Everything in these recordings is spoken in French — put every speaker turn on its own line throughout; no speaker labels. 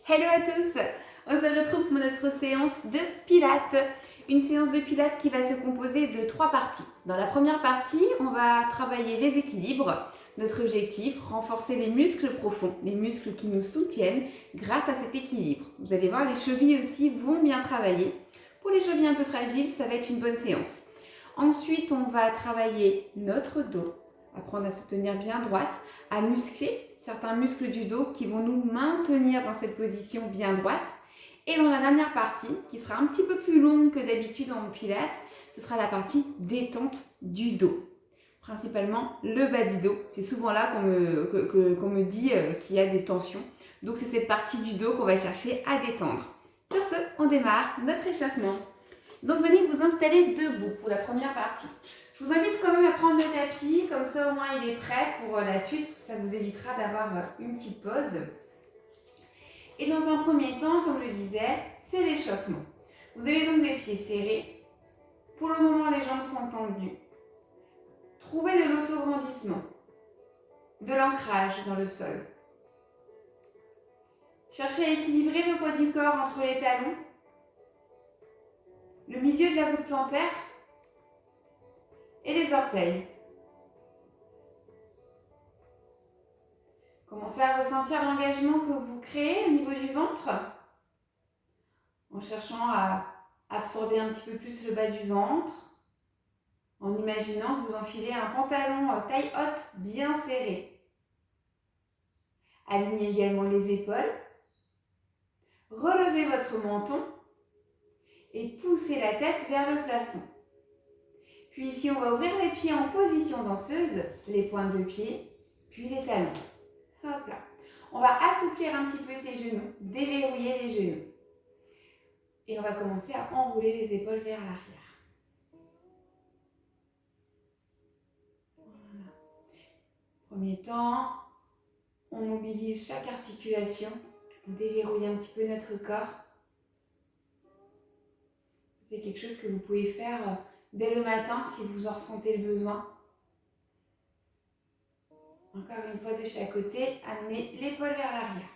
Hello à tous. On se retrouve pour notre séance de pilates. Une séance de pilates qui va se composer de 3 parties. Dans la première partie, on va travailler les équilibres. Notre objectif, renforcer les muscles profonds, les muscles qui nous soutiennent grâce à cet équilibre. Vous allez voir, les chevilles aussi vont bien travailler. Pour les chevilles un peu fragiles, ça va être une bonne séance. Ensuite, on va travailler notre dos, apprendre à se tenir bien droite, à muscler certains muscles du dos qui vont nous maintenir dans cette position bien droite. Et dans la dernière partie, qui sera un petit peu plus longue que d'habitude en pilates, ce sera la partie détente du dos. Principalement le bas du dos. C'est souvent là qu'on me dit qu'il y a des tensions. Donc c'est cette partie du dos qu'on va chercher à détendre. Sur ce, on démarre notre échauffement. Donc venez vous installer debout pour la première partie. Je vous invite quand même à prendre le tapis, comme ça au moins il est prêt pour la suite, ça vous évitera d'avoir une petite pause. Et dans un premier temps, comme je le disais, c'est l'échauffement. Vous avez donc les pieds serrés. Pour le moment, les jambes sont tendues. Trouvez de l'autograndissement, de l'ancrage dans le sol. Cherchez à équilibrer le poids du corps entre les talons, le milieu de la voûte plantaire et les orteils. Commencez à ressentir l'engagement que vous créez au niveau du ventre en cherchant à absorber un petit peu plus le bas du ventre, en imaginant que vous enfilez un pantalon taille haute bien serré. Alignez également les épaules, relevez votre menton et poussez la tête vers le plafond. Puis ici, on va ouvrir les pieds en position danseuse, les pointes de pied, puis les talons. Hop là. On va assouplir un petit peu ses genoux, déverrouiller les genoux. Et on va commencer à enrouler les épaules vers l'arrière. Voilà. Premier temps, on mobilise chaque articulation. On déverrouille un petit peu notre corps. C'est quelque chose que vous pouvez faire dès le matin si vous en ressentez le besoin. Encore une fois de chaque côté, amenez l'épaule vers l'arrière.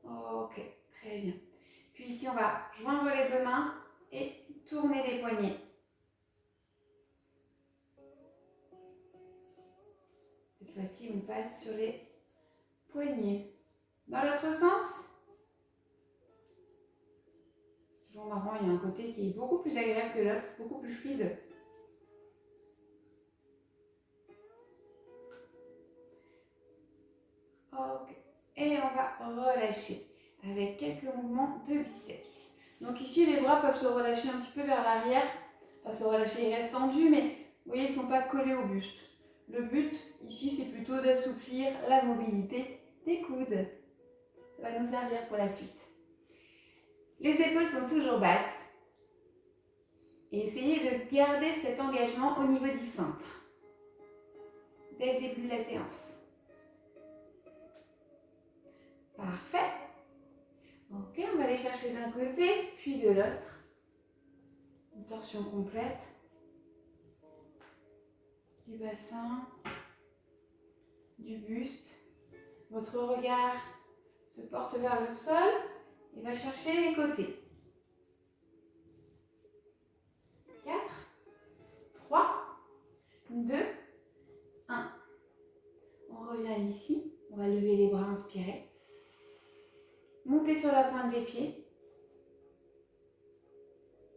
Ok, très bien. Puis ici, on va joindre les deux mains et tourner les poignets. Cette fois-ci, on passe sur les poignets. Dans l'autre sens, c'est toujours marrant, il y a un côté qui est beaucoup plus agréable que l'autre, beaucoup plus fluide. Ok, et on va relâcher avec quelques mouvements de biceps. Donc ici, les bras peuvent se relâcher un petit peu vers l'arrière. Enfin, se relâcher, ils restent tendus, mais vous voyez, ils ne sont pas collés au buste. Le but, ici, c'est plutôt d'assouplir la mobilité des coudes. Ça va nous servir pour la suite. Les épaules sont toujours basses. Et essayez de garder cet engagement au niveau du centre. Dès le début de la séance. Parfait. Ok, on va aller chercher d'un côté, puis de l'autre. Une torsion complète. Du bassin, du buste. Votre regard se porte vers le sol et va chercher les côtés. 4, 3, 2, 1. On revient ici. On va lever les bras, inspirer. Montez sur la pointe des pieds.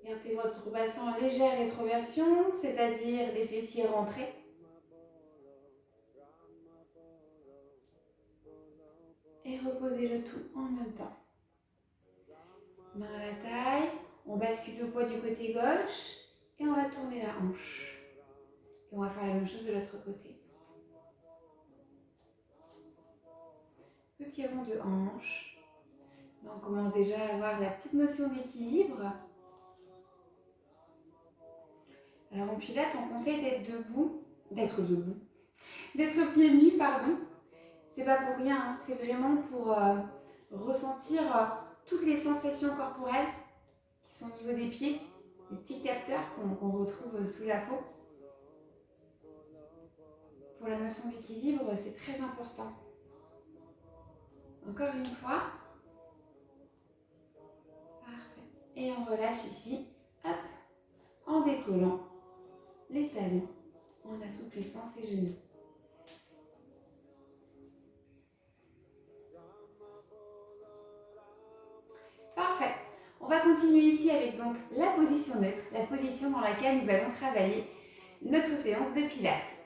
Gardez votre bassin en légère rétroversion, c'est-à-dire les fessiers rentrés. Et reposez le tout en même temps. Main à la taille, on bascule le poids du côté gauche et on va tourner la hanche. Et on va faire la même chose de l'autre côté. Petit rond de hanche. Là, on commence déjà à avoir la petite notion d'équilibre. Alors en pilates, on conseille d'être pieds nus, pardon. C'est pas pour rien, hein. C'est vraiment pour ressentir toutes les sensations corporelles qui sont au niveau des pieds, les petits capteurs qu'on retrouve sous la peau. Pour la notion d'équilibre, c'est très important. Encore une fois, Et on relâche ici, hop, en décollant les talons, en assouplissant ses genoux. Parfait. On va continuer ici avec donc la position neutre, la position dans laquelle nous allons travailler notre séance de pilates.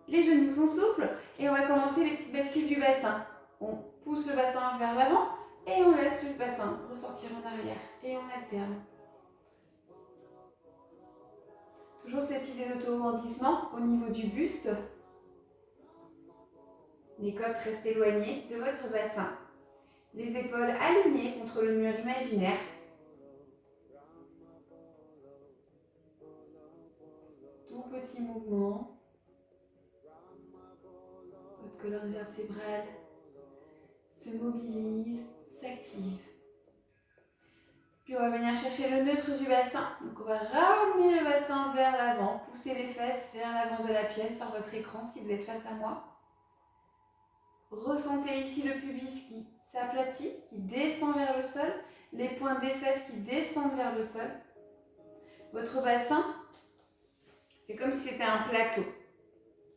Les genoux sont souples et on va commencer les petites bascules du bassin. On pousse le bassin vers l'avant et on laisse le bassin ressortir en arrière et on alterne. Toujours cette idée d'auto-grandissement au niveau du buste. Les côtes restent éloignées de votre bassin. Les épaules alignées contre le mur imaginaire. Tout petit mouvement. Votre colonne vertébrale se mobilise, s'active. Puis on va venir chercher le neutre du bassin. Donc on va ramener le bassin vers l'avant, pousser les fesses vers l'avant de la pièce sur votre écran si vous êtes face à moi. Ressentez ici le pubis qui s'aplatit, qui descend vers le sol, les pointes des fesses qui descendent vers le sol. Votre bassin, c'est comme si c'était un plateau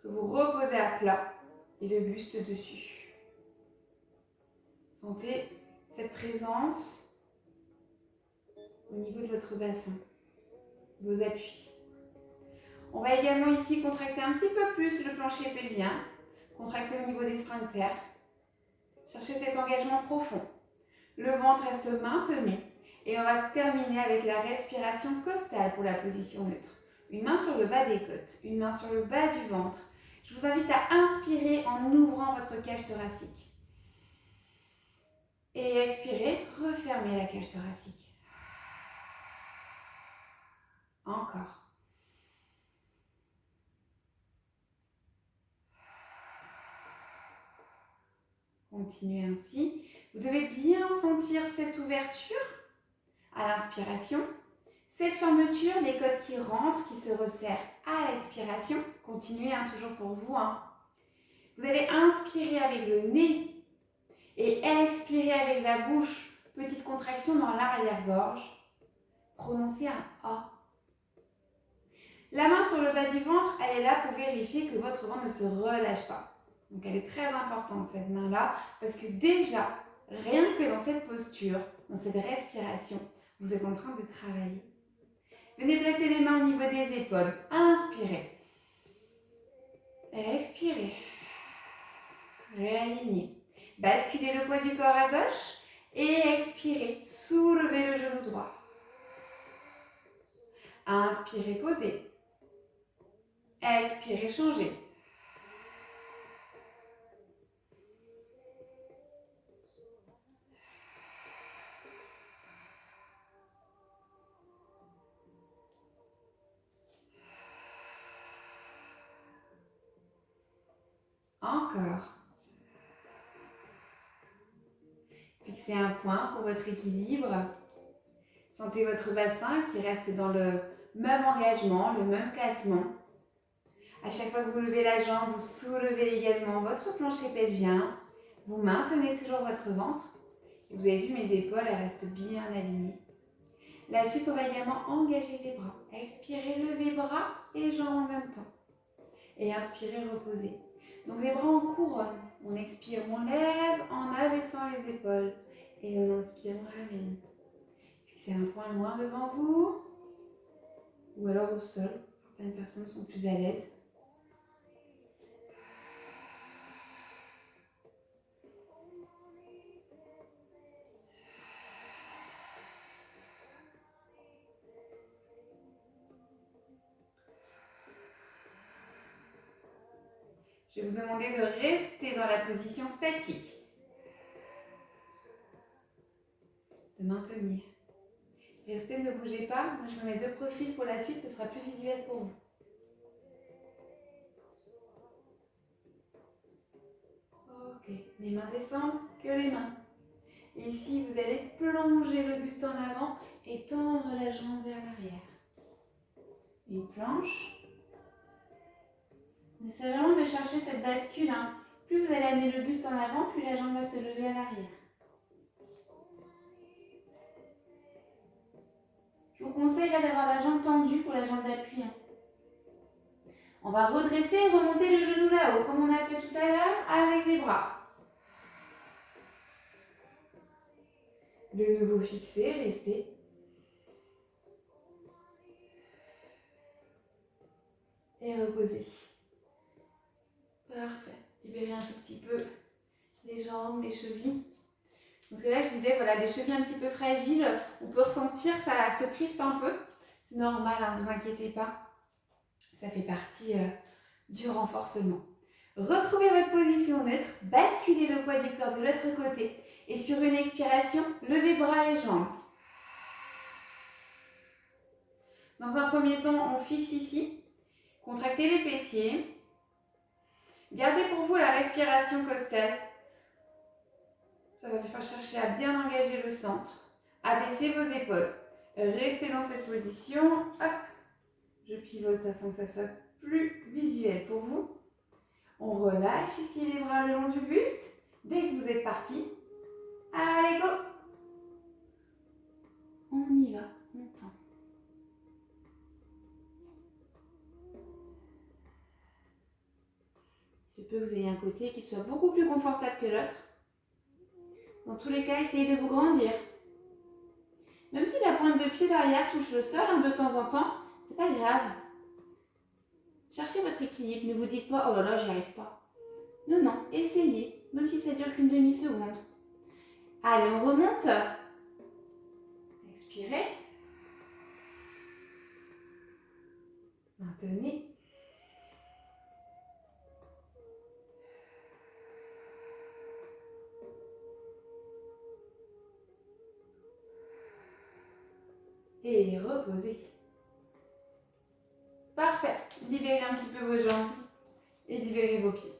que vous reposez à plat et le buste dessus. Sentez cette présence au niveau de votre bassin, vos appuis. On va également ici contracter un petit peu plus le plancher pelvien, contracter au niveau des sphincters. Cherchez cet engagement profond. Le ventre reste maintenu et on va terminer avec la respiration costale pour la position neutre. Une main sur le bas des côtes, une main sur le bas du ventre. Je vous invite à inspirer en ouvrant votre cage thoracique. Et expirez, refermez la cage thoracique. Encore. Continuez ainsi. Vous devez bien sentir cette ouverture à l'inspiration, cette fermeture, les côtes qui rentrent, qui se resserrent à l'expiration. Continuez toujours pour vous. Vous allez inspirer avec le nez et expirer avec la bouche. Petite contraction dans l'arrière-gorge. Prononcez un A. La main sur le bas du ventre, elle est là pour vérifier que votre ventre ne se relâche pas. Donc elle est très importante cette main-là parce que déjà, rien que dans cette posture, dans cette respiration, vous êtes en train de travailler. Venez placer les mains au niveau des épaules. Inspirez. Expirez. Réalignez. Basculez le poids du corps à gauche et expirez. Soulevez le genou droit. Inspirez, posez. Expirez, changez. Encore. Fixez un point pour votre équilibre. Sentez votre bassin qui reste dans le même engagement, le même placement. À chaque fois que vous levez la jambe, vous soulevez également votre plancher pelvien. Vous maintenez toujours votre ventre. Et vous avez vu, mes épaules, elles restent bien alignées. La suite, on va également engager les bras. Expirez, levez bras et jambes en même temps. Et inspirez, reposez. Donc les bras en couronne. On expire, on lève en abaissant les épaules. Et on inspire, on ramène. Fixez un point loin devant vous. Ou alors au sol. Certaines personnes sont plus à l'aise. Je vais vous demander de rester dans la position statique. De maintenir. Restez, ne bougez pas. Moi, je me mets de profil pour la suite, ce sera plus visuel pour vous. Ok, les mains descendent, que les mains. Et ici, vous allez plonger le buste en avant et tendre la jambe vers l'arrière. Une planche. C'est vraiment de chercher cette bascule. Plus vous allez amener le buste en avant, plus la jambe va se lever à l'arrière. conseille là d'avoir la jambe tendue pour la jambe d'appui. On va redresser et remonter le genou là-haut, comme on a fait tout à l'heure avec les bras. De nouveau fixé, restez. Et reposez. Parfait. Libérez un tout petit peu les jambes, les chevilles. Donc c'est là que je disais, voilà, des chevilles un petit peu fragiles, on peut ressentir, ça se crispe un peu. C'est normal, ne vous inquiétez pas. Ça fait partie du renforcement. Retrouvez votre position neutre, basculez le poids du corps de l'autre côté et sur une expiration, levez bras et jambes. Dans un premier temps, on fixe ici, contractez les fessiers. Gardez pour vous la respiration costale. Ça va vous faire chercher à bien engager le centre. Abaissez vos épaules. Restez dans cette position. Hop. Je pivote afin que ça soit plus visuel pour vous. On relâche ici les bras le long du buste. Dès que vous êtes parti, allez go. On y va, on tend. Il se peut que vous ayez un côté qui soit beaucoup plus confortable que l'autre. Dans tous les cas, essayez de vous grandir. Même si la pointe de pied derrière touche le sol de temps en temps, c'est pas grave. Cherchez votre équilibre, ne vous dites pas « oh là là, j'y arrive pas ». Non, non, essayez, même si ça dure qu'une demi-seconde. Allez, on remonte. Expirez. Maintenez. Et reposez. Parfait. Libérez un petit peu vos jambes et libérez vos pieds.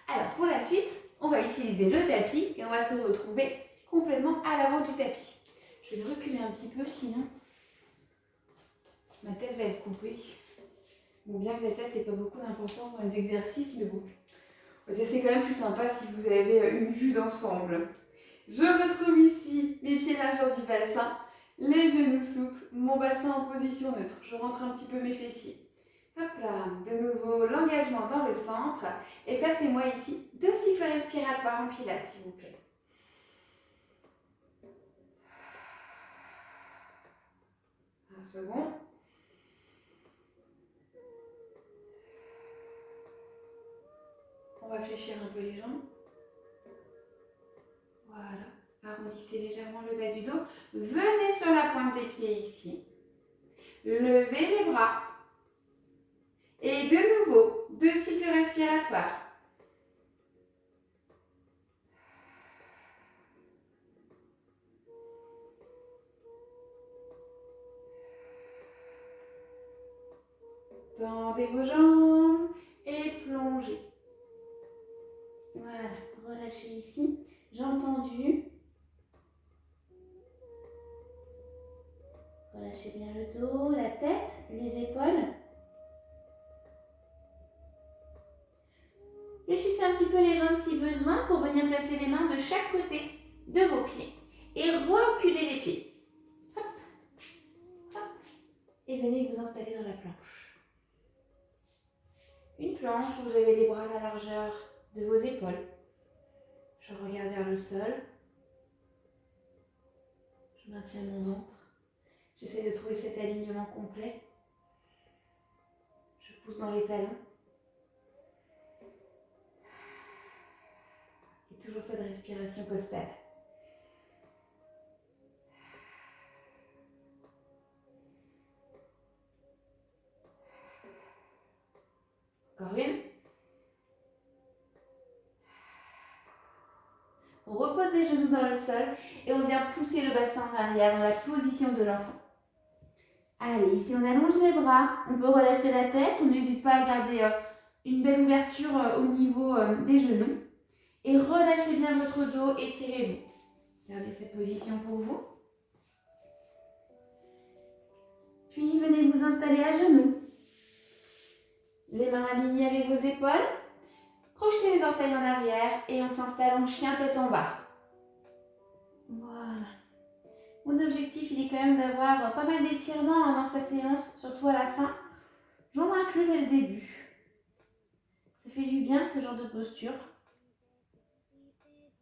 Alors, pour la suite, on va utiliser le tapis et on va se retrouver complètement à l'avant du tapis. Je vais le reculer un petit peu, sinon ma tête va être coupée. Bon, bien que la tête n'ait pas beaucoup d'importance dans les exercices, mais bon, c'est quand même plus sympa si vous avez une vue d'ensemble. Je retrouve ici mes pieds largeur du bassin, les genoux souples, mon bassin en position neutre. Je rentre un petit peu mes fessiers. Hop là, de nouveau l'engagement dans le centre. Et placez-moi ici 2 cycles respiratoires en pilates, s'il vous plaît. Un second. On va fléchir un peu les jambes. Voilà. Arrondissez légèrement le bas du dos. Venez sur la pointe des pieds ici. Levez les bras. Et de nouveau, 2 cycles respiratoires. Tendez vos jambes et plongez. Voilà, relâchez ici. Jambes tendues. Relâchez bien le dos, la tête, les épaules. Fléchissez un petit peu les jambes si besoin pour venir placer les mains de chaque côté de vos pieds. Et reculez les pieds. Hop, hop. Et venez vous installer dans la planche. Une planche où vous avez les bras à la largeur de vos épaules. Je regarde vers le sol. Je maintiens mon ventre. J'essaie de trouver cet alignement complet. Je pousse dans les talons. Et toujours cette respiration costale. Encore une. On repose les genoux dans le sol et on vient pousser le bassin en arrière dans la position de l'enfant. Allez, ici on allonge les bras, on peut relâcher la tête, on n'hésite pas à garder une belle ouverture au niveau des genoux. Et relâchez bien votre dos, étirez-vous. Gardez cette position pour vous. Puis venez vous installer à genoux. Les mains alignées avec vos épaules. Crochetez les orteils en arrière et on s'installe en chien tête en bas. Voilà.
Mon objectif, il est quand même d'avoir pas mal d'étirements dans cette séance, surtout à la fin. J'en inclus dès le début. Ça fait du bien ce genre de posture.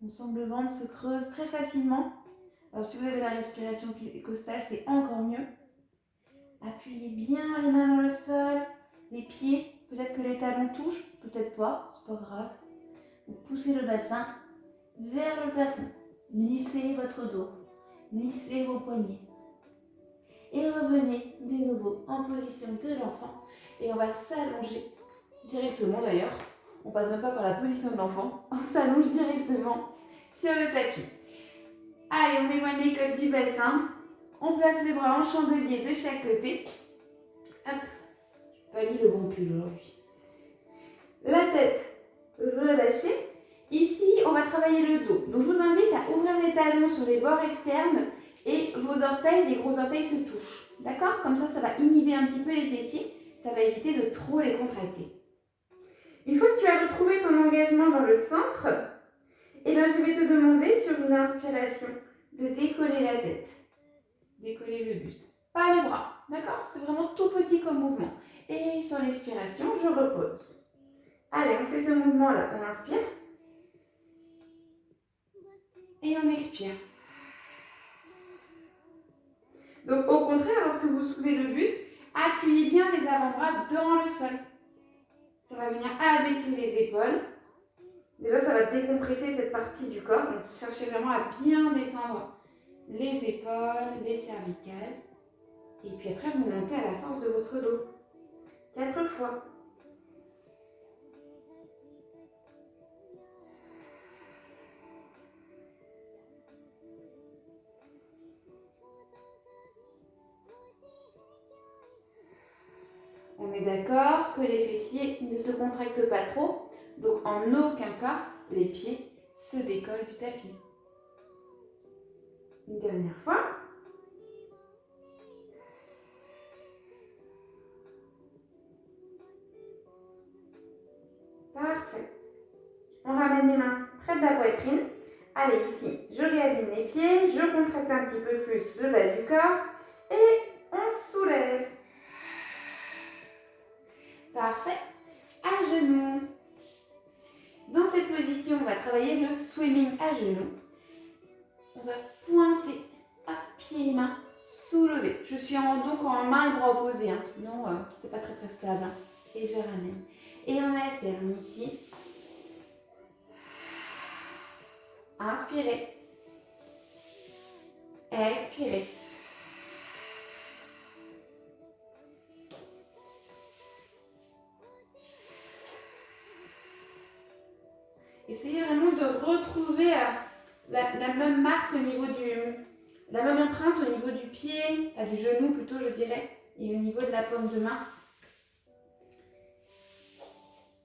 On sent que le ventre se creuse très facilement. Alors, si vous avez la respiration costale, c'est encore mieux. Appuyez bien les mains dans le sol, les pieds. Peut-être que les talons touchent, peut-être pas, c'est pas grave. Vous poussez le bassin vers le plafond. Lissez votre dos, lissez vos poignets. Et revenez de nouveau en position de l'enfant. Et on va s'allonger directement d'ailleurs. On passe même pas par la position de l'enfant. On s'allonge directement sur le tapis. Allez, on éloigne les côtes du bassin. On place les bras en chandelier de chaque côté. Hop, j'ai pas mis le bon pull aujourd'hui. La tête relâchée. Ici, on va travailler le dos. Donc, je vous invite à ouvrir les talons sur les bords externes et vos orteils, les gros orteils se touchent. D'accord? Comme ça va inhiber un petit peu les fessiers. Ça va éviter de trop les contracter. Une fois que tu as retrouvé ton engagement dans le centre, eh bien, je vais te demander sur une inspiration de décoller la tête. Décoller le buste. Pas les bras. D'accord? C'est vraiment tout petit comme mouvement. Et sur l'expiration, je repose. Allez, on fait ce mouvement-là. On inspire. Et on expire. Donc, au contraire, lorsque vous soulevez le buste, appuyez bien les avant-bras dans le sol. Ça va venir abaisser les épaules. Déjà, ça va décompresser cette partie du corps. Donc, cherchez vraiment à bien détendre les épaules, les cervicales. Et puis après, vous montez à la force de votre dos. 4 fois. On est d'accord que les fessiers ne se contractent pas trop. Donc, en aucun cas, les pieds se décollent du tapis. Une dernière fois. Parfait. On ramène les mains près de la poitrine. Allez, ici, je réaligne les pieds, je contracte un petit peu plus le bas du corps et on soulève. Parfait. À genoux. Dans cette position, on va travailler le swimming à genoux. On va pointer pieds et mains soulevés. Je suis donc en main et bras opposés, hein. Sinon c'est pas très stable. Et je ramène. Et on alterne ici. Inspirez. Expirez. Essayez vraiment de retrouver la même marque au niveau la même empreinte au niveau du pied, du genou plutôt je dirais, et au niveau de la paume de main.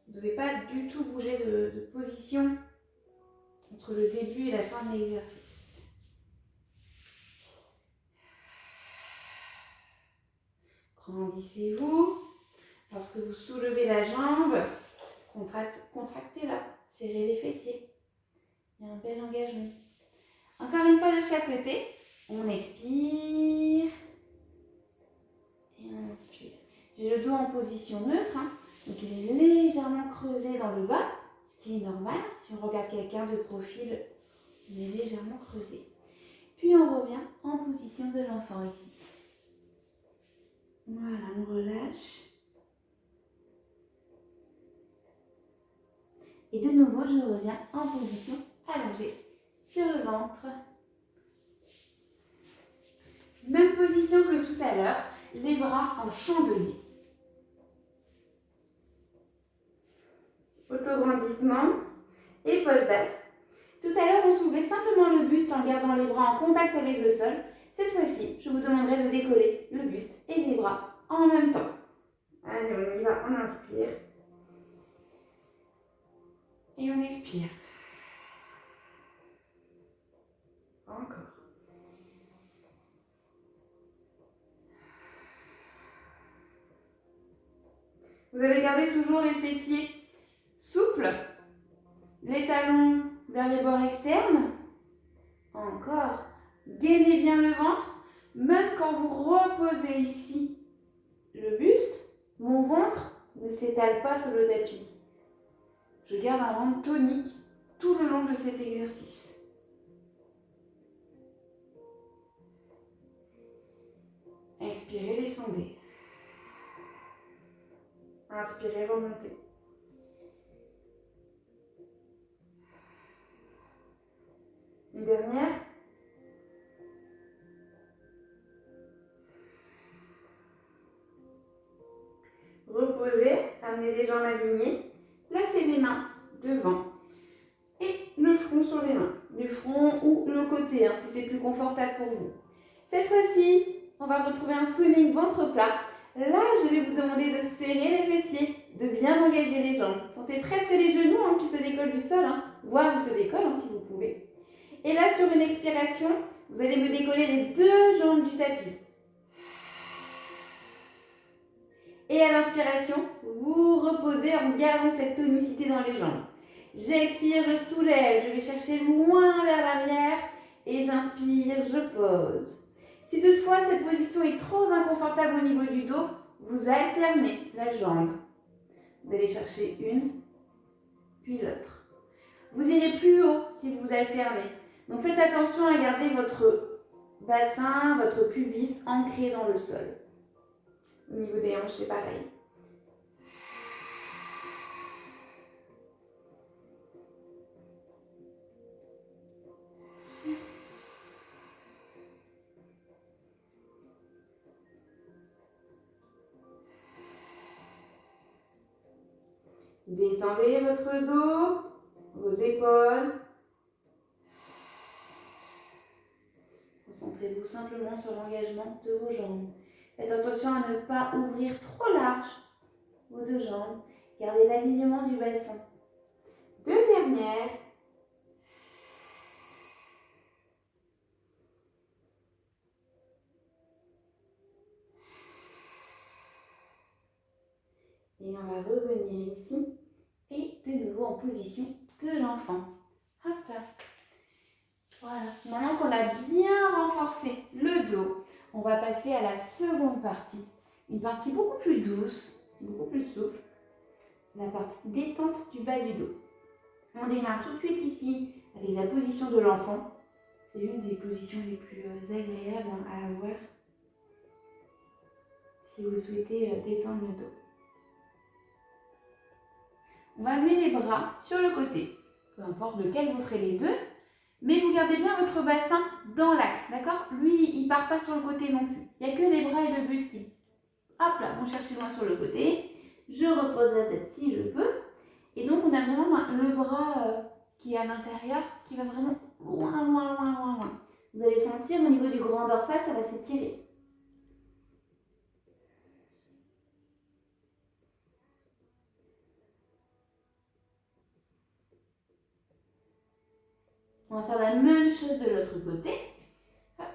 Vous ne devez pas du tout bouger de position entre le début et la fin de l'exercice. Grandissez-vous. Lorsque vous soulevez la jambe, contractez-la, serrez les fessiers. Il y a un bel engagement. Encore une fois de chaque côté, on expire et on inspire. J'ai le dos en position neutre, hein, donc il est légèrement creusé dans le bas, ce qui est normal. Si on regarde quelqu'un de profil, il est légèrement creusé. Puis on revient en position de l'enfant ici. Voilà, on relâche. Et de nouveau, je reviens en position allongée sur le ventre. Même position que tout à l'heure, les bras en chandelier. Autograndissement, épaules basses. Tout à l'heure, on soulevait simplement le buste en gardant les bras en contact avec le sol. Cette fois-ci, je vous demanderai de décoller le buste et les bras en même temps. Allez, on y va, on inspire. Et on expire. Encore. Vous avez gardé toujours les fessiers souples, les talons vers les bords externes. Encore.
Gainez bien le ventre. Même quand vous reposez ici le buste, mon ventre ne s'étale pas sur le tapis. Je garde un ventre tonique tout le long de cet exercice. Expirez, descendez. Inspirez, remontez. Une dernière. Reposez, amenez les jambes alignées. Placez les mains devant et le front sur les mains. Le front ou le côté, si c'est plus confortable pour vous. Cette fois-ci, on va retrouver un swimming ventre plat. Là, je vais vous demander de serrer les fessiers, de bien engager les jambes. Sentez presque les genoux qui se décollent du sol, voire ils se décollent si vous pouvez. Et là, sur une expiration, vous allez me décoller les deux jambes du tapis. Et à l'inspiration, vous reposez en gardant cette tonicité dans les jambes. J'expire, je soulève, je vais chercher loin vers l'arrière et j'inspire, je pose. Si toutefois cette position est trop inconfortable au niveau du dos, vous alternez la jambe. Vous allez chercher une, puis l'autre. Vous irez plus haut si vous alternez. Donc faites attention à garder votre bassin, votre pubis ancré dans le sol. Au niveau des hanches, c'est pareil. Détendez votre dos, vos épaules. Concentrez-vous simplement sur l'engagement de vos jambes. Faites attention à ne pas ouvrir trop large vos deux jambes. Gardez l'alignement du bassin. Deux dernières. Et on va revenir ici et de nouveau en position de l'enfant. Hop là. Voilà. Maintenant qu'on a bien renforcé le dos, on va passer à la seconde partie. Une partie beaucoup plus douce, beaucoup plus souple. La partie détente du bas du dos. On démarre tout de suite ici avec la position de l'enfant. C'est une des positions les plus agréables à avoir si vous souhaitez détendre le dos. On va amener les bras sur le côté, peu importe lequel vous ferez les deux, mais vous gardez bien votre bassin dans l'axe, d'accord? Lui, il ne part pas sur le côté non plus. Il n'y a que les bras et le buste qui, hop là, vont chercher loin sur le côté. Je repose la tête si je peux. Et donc, on a vraiment le bras qui est à l'intérieur, qui va vraiment loin, loin, loin, loin, loin. Vous allez sentir au niveau du grand dorsal, ça va s'étirer. On va faire la même chose de l'autre côté. Hop.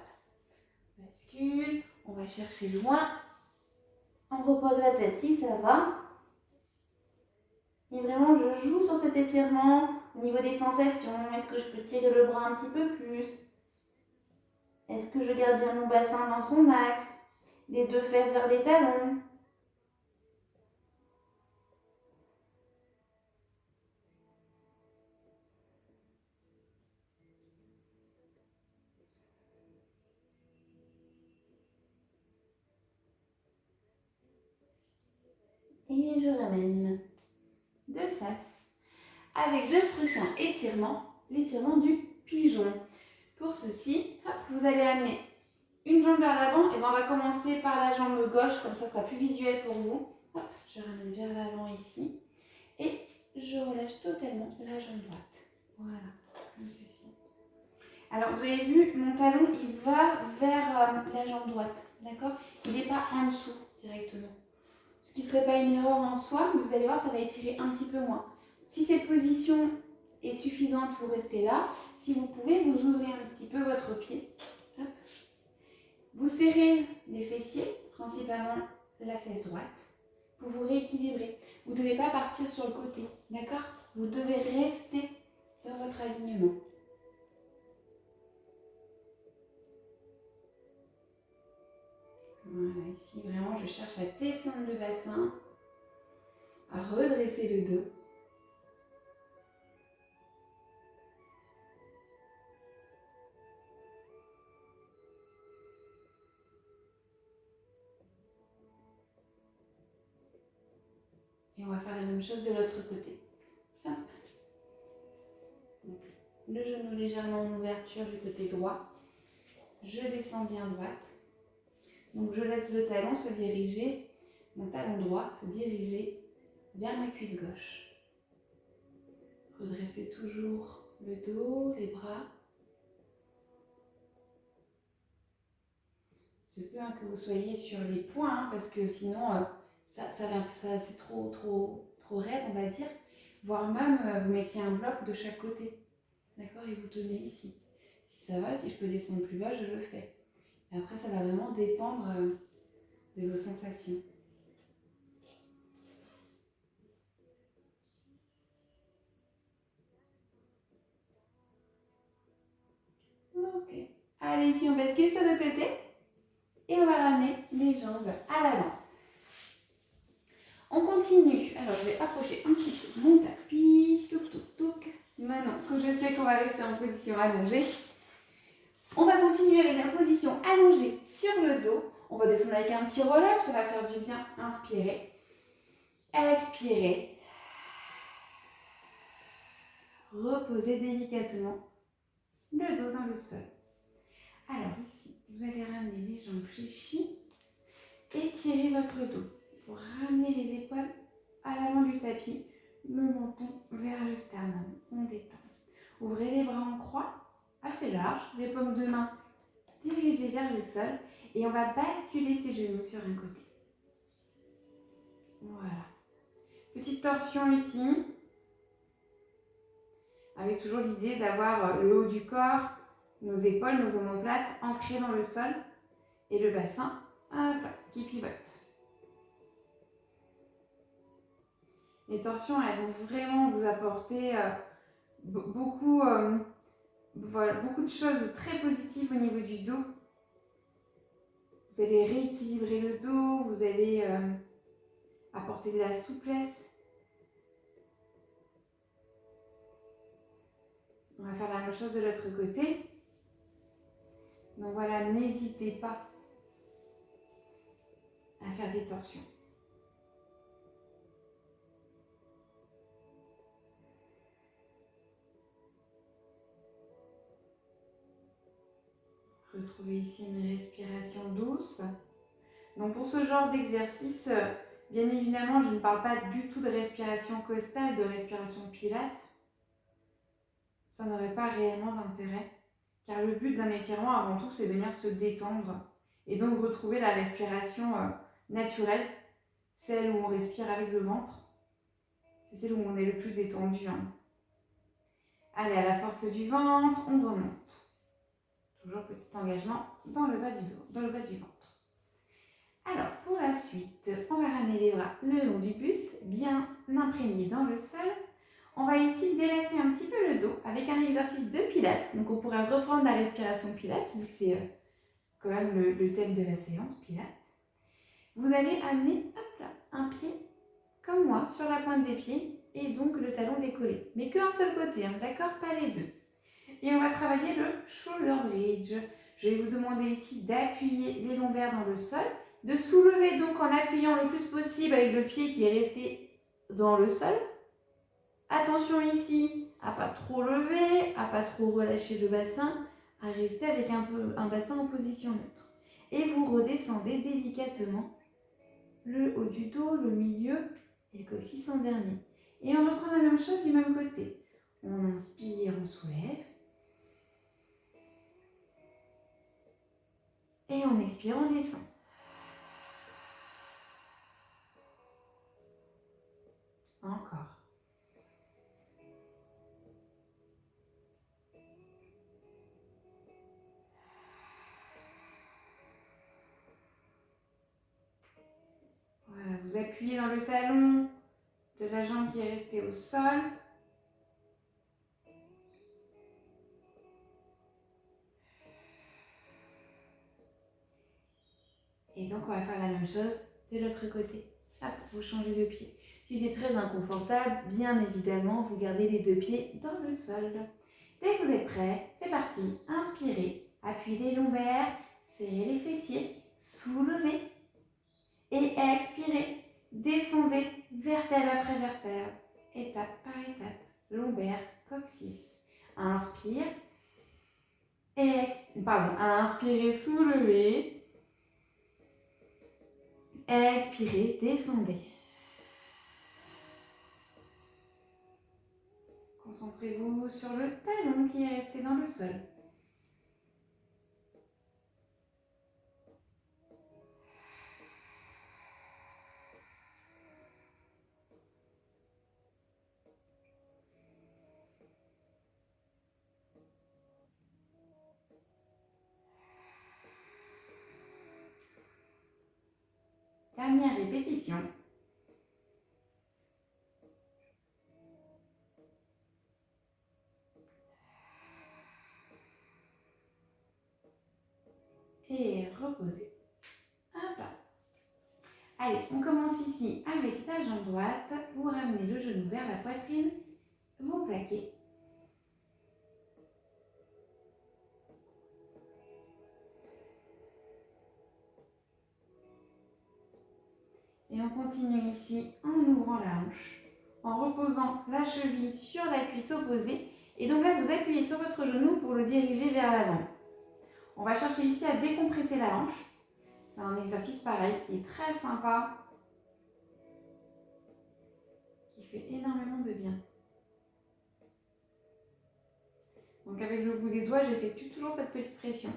Bascule, on va chercher loin. On repose la tête si ça va. Et vraiment, je joue sur cet étirement au niveau des sensations. Est-ce que je peux tirer le bras un petit peu plus? Est-ce que je garde bien mon bassin dans son axe? Les deux fesses vers les talons. Et je ramène de face avec le prochain étirement, l'étirement du pigeon. Pour ceci, hop, vous allez amener une jambe vers l'avant et on va commencer par la jambe gauche, comme ça sera plus visuel pour vous. Hop, je ramène vers l'avant ici et je relâche totalement la jambe droite. Voilà, comme ceci. Alors vous avez vu, mon talon il va vers la jambe droite, d'accord? Il n'est pas en dessous directement. Ce qui ne serait pas une erreur en soi, mais vous allez voir, ça va étirer un petit peu moins. Si cette position est suffisante, vous restez là. Si vous pouvez, vous ouvrez un petit peu votre pied. Hop. Vous serrez les fessiers, principalement la fesse droite, pour vous rééquilibrer. Vous ne devez pas partir sur le côté, d'accord? Vous devez rester dans votre alignement. je cherche à descendre le bassin, à redresser le dos. Et on va faire la même chose de l'autre côté. Hop. Donc, le genou légèrement en ouverture du côté droit. Je descends bien droite. Donc je laisse le talon se diriger, mon talon droit se diriger vers ma cuisse gauche. Redressez toujours le dos, les bras. Se peut que vous soyez sur les poings, parce que sinon ça c'est trop raide, on va dire. Voire même vous mettiez un bloc de chaque côté. D'accord? Et vous tenez ici. Si ça va, si je peux descendre plus bas, je le fais. Et après, ça va vraiment dépendre de vos sensations. Ok. Allez, ici, on bascule sur le côté. Et on va ramener les jambes à l'avant. On continue. Alors, je vais approcher un petit peu mon tapis. Touk, touk, touk. Maintenant que je sais qu'on va rester en position allongée, on va continuer avec la position allongée sur le dos. On va descendre avec un petit roll-up, ça va faire du bien. Inspirez. Expirez. Reposez délicatement le dos dans le sol. Alors ici, vous allez ramener les jambes fléchies. Étirez votre dos pour ramener les épaules à l'avant du tapis, le menton vers le sternum. On détend. Ouvrez les bras en croix, assez large, les paumes de main dirigées vers le sol et on va basculer ses genoux sur un côté. Voilà. Petite torsion ici, avec toujours l'idée d'avoir le haut du corps, nos épaules, nos omoplates ancrées dans le sol et le bassin qui pivote. Les torsions, elles vont vraiment vous apporter beaucoup de choses très positives au niveau du dos. Vous allez rééquilibrer le dos, vous allez apporter de la souplesse. On va faire la même chose de l'autre côté. Donc voilà, n'hésitez pas à faire des torsions. Retrouvez ici une respiration douce. Donc pour ce genre d'exercice, bien évidemment, je ne parle pas du tout de respiration costale, de respiration pilate. Ça n'aurait pas réellement d'intérêt, car le but d'un étirement avant tout, c'est venir se détendre et donc retrouver la respiration naturelle, celle où on respire avec le ventre. C'est celle où on est le plus détendu. Allez, à la force du ventre, on remonte. Toujours petit engagement dans le bas du dos, dans le bas du ventre. Alors, pour la suite, on va ramener les bras le long du buste, bien imprégnés dans le sol. On va ici délasser un petit peu le dos avec un exercice de pilates. Donc, on pourra reprendre la respiration pilates, vu que c'est quand même le thème de la séance, pilates. Vous allez amener hop là, un pied, comme moi, sur la pointe des pieds, et donc le talon décollé. Mais qu'un seul côté, d'accord? Pas les deux. Et on va travailler le shoulder bridge. Je vais vous demander ici d'appuyer les lombaires dans le sol, de soulever donc en appuyant le plus possible avec le pied qui est resté dans le sol. Attention ici à pas trop lever, à pas trop relâcher le bassin, à rester avec un bassin en position neutre. Et vous redescendez délicatement le haut du dos, le milieu et le coccyx en dernier. Et on reprend la même chose du même côté. On inspire, on soulève. Et on expire, on descend. Encore. Voilà, vous appuyez dans le talon de la jambe qui est restée au sol. Et donc, on va faire la même chose de l'autre côté. Hop, vous changez de pied. Si c'est très inconfortable, bien évidemment, vous gardez les deux pieds dans le sol. Dès que vous êtes prêts, c'est parti. Inspirez, appuyez les lombaires, serrez les fessiers, soulevez et expirez. Descendez vertèbre après vertèbre, étape par étape, lombaire, coccyx. Inspire. Inspirez, soulevez. Expirez, descendez. Concentrez-vous sur le talon qui est resté dans le sol. Dernière répétition. Et reposez. Hop là. Allez, on commence ici avec la jambe droite. Vous ramenez le genou vers la poitrine. Vous plaquez. Et on continue ici en ouvrant la hanche, en reposant la cheville sur la cuisse opposée. Et donc là, vous appuyez sur votre genou pour le diriger vers l'avant. On va chercher ici à décompresser la hanche. C'est un exercice pareil qui est très sympa, qui fait énormément de bien. Donc avec le bout des doigts, j'effectue toujours cette petite pression.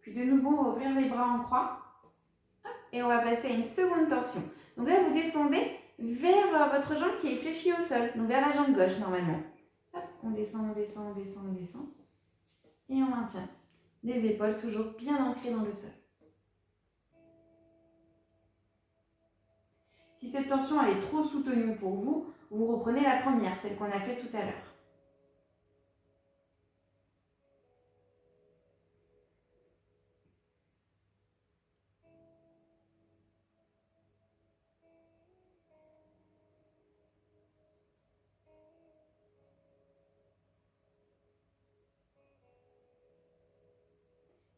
Puis de nouveau, on va ouvrir les bras en croix. Et on va passer à une seconde torsion. Donc là, vous descendez vers votre jambe qui est fléchie au sol. Donc vers la jambe gauche, normalement. Hop, on descend, on descend, on descend, on descend. Et on maintient. Les épaules toujours bien ancrées dans le sol. Si cette torsion elle est trop soutenue pour vous, vous reprenez la première, celle qu'on a fait tout à l'heure.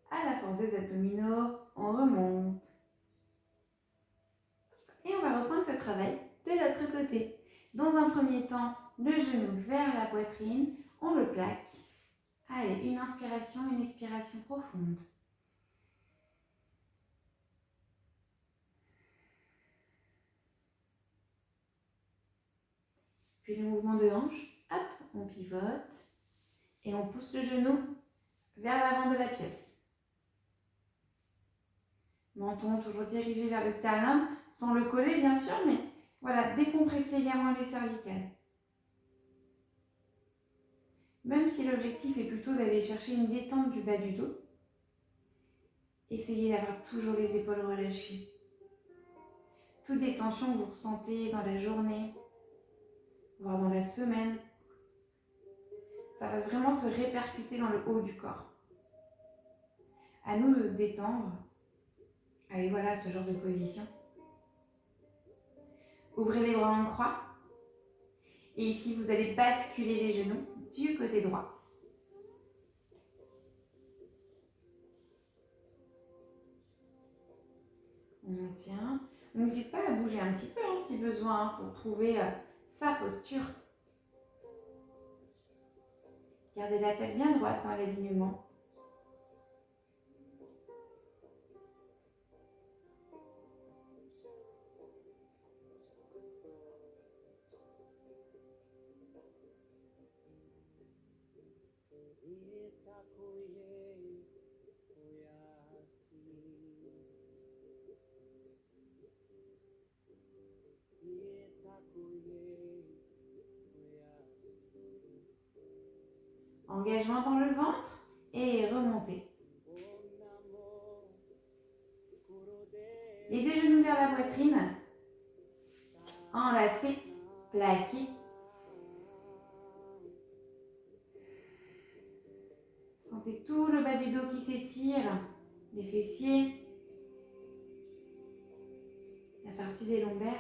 À la force des abdominaux, on remonte. Et on va reprendre ce travail de l'autre côté. Dans un premier temps, le genou vers la poitrine, on le plaque. Allez, une inspiration, une expiration profonde. Puis le mouvement de hanche, hop, on pivote et on pousse le genou vers l'avant de la pièce. Menton toujours dirigé vers le sternum, sans le coller bien sûr, mais voilà, décompresser également les cervicales. Même si l'objectif est plutôt d'aller chercher une détente du bas du dos, essayez d'avoir toujours les épaules relâchées. Toutes les tensions que vous ressentez dans la journée, voire dans la semaine, ça va vraiment se répercuter dans le haut du corps. À nous de se détendre avec voilà ce genre de position. Ouvrez les bras en croix. Et ici, vous allez basculer les genoux du côté droit. On maintient. On n'hésite pas à bouger un petit peu si besoin pour trouver sa posture. Gardez la tête bien droite dans l'alignement. Engagement dans le ventre et remontez. Les deux genoux vers la poitrine. Enlacez, plaquez. Sentez tout le bas du dos qui s'étire, les fessiers, la partie des lombaires.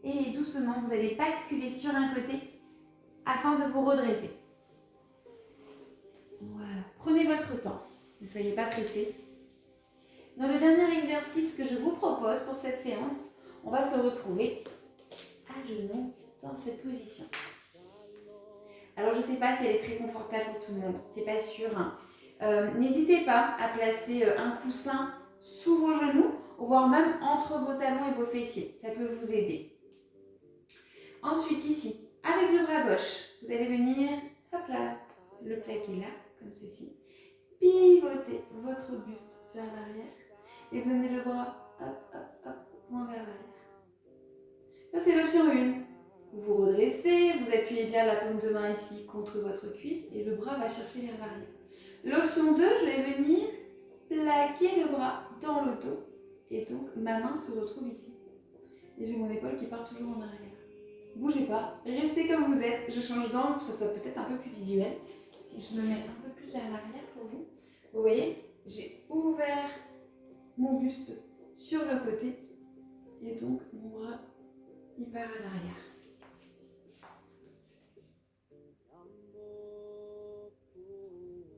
Et doucement, vous allez basculer sur un côté afin de vous redresser. Voilà, prenez votre temps, ne soyez pas pressés. Dans le dernier exercice que je vous propose pour cette séance, on va se retrouver à genoux dans cette position. Alors je ne sais pas si elle est très confortable pour tout le monde, c'est pas sûr. N'hésitez pas à placer un coussin sous vos genoux, voire même entre vos talons et vos fessiers, ça peut vous aider. Ensuite ici, avec le bras gauche, vous allez venir, hop là, le plaquer là, comme ceci. Pivotez votre buste vers l'arrière et vous donnez le bras, hop, hop, hop, moins vers l'arrière. Ça c'est l'option 1. Vous vous redressez, vous appuyez bien la paume de main ici contre votre cuisse et le bras va chercher vers l'arrière. L'option 2, je vais venir plaquer le bras dans le dos et donc ma main se retrouve ici. Et j'ai mon épaule qui part toujours en arrière. Bougez pas, restez comme vous êtes. Je change d'angle pour que ça soit peut-être un peu plus visuel. Si je me mets un peu plus vers l'arrière pour vous, vous voyez, j'ai ouvert mon buste sur le côté et donc mon bras il part à l'arrière.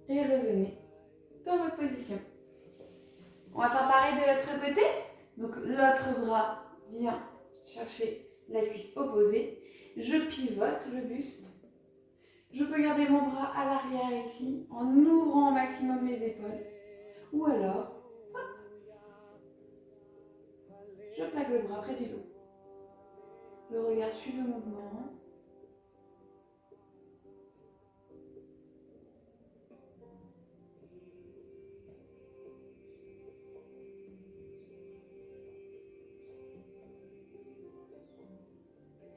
Et revenez dans votre position. On va faire pareil de l'autre côté. Donc l'autre bras vient chercher la cuisse opposée. Je pivote le buste. Je peux garder mon bras à l'arrière ici en ouvrant au maximum mes épaules. Ou alors, hop, je plaque le bras près du dos. Le regard suit le mouvement.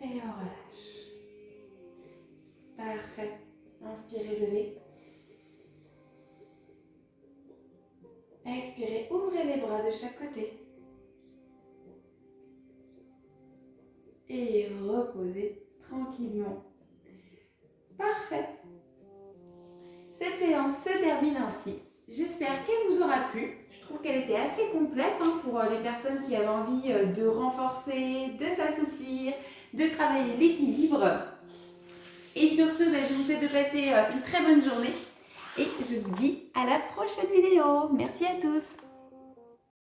Et on relâche. Parfait. Inspirez, levez. Expirez, ouvrez les bras de chaque côté. Et reposez tranquillement. Parfait. Cette séance se termine ainsi. J'espère qu'elle vous aura plu. Je trouve qu'elle était assez complète pour les personnes qui avaient envie de renforcer, de s'assouplir, de travailler l'équilibre. Et sur ce, je vous souhaite de passer une très bonne journée. Et je vous dis à la prochaine vidéo. Merci à tous.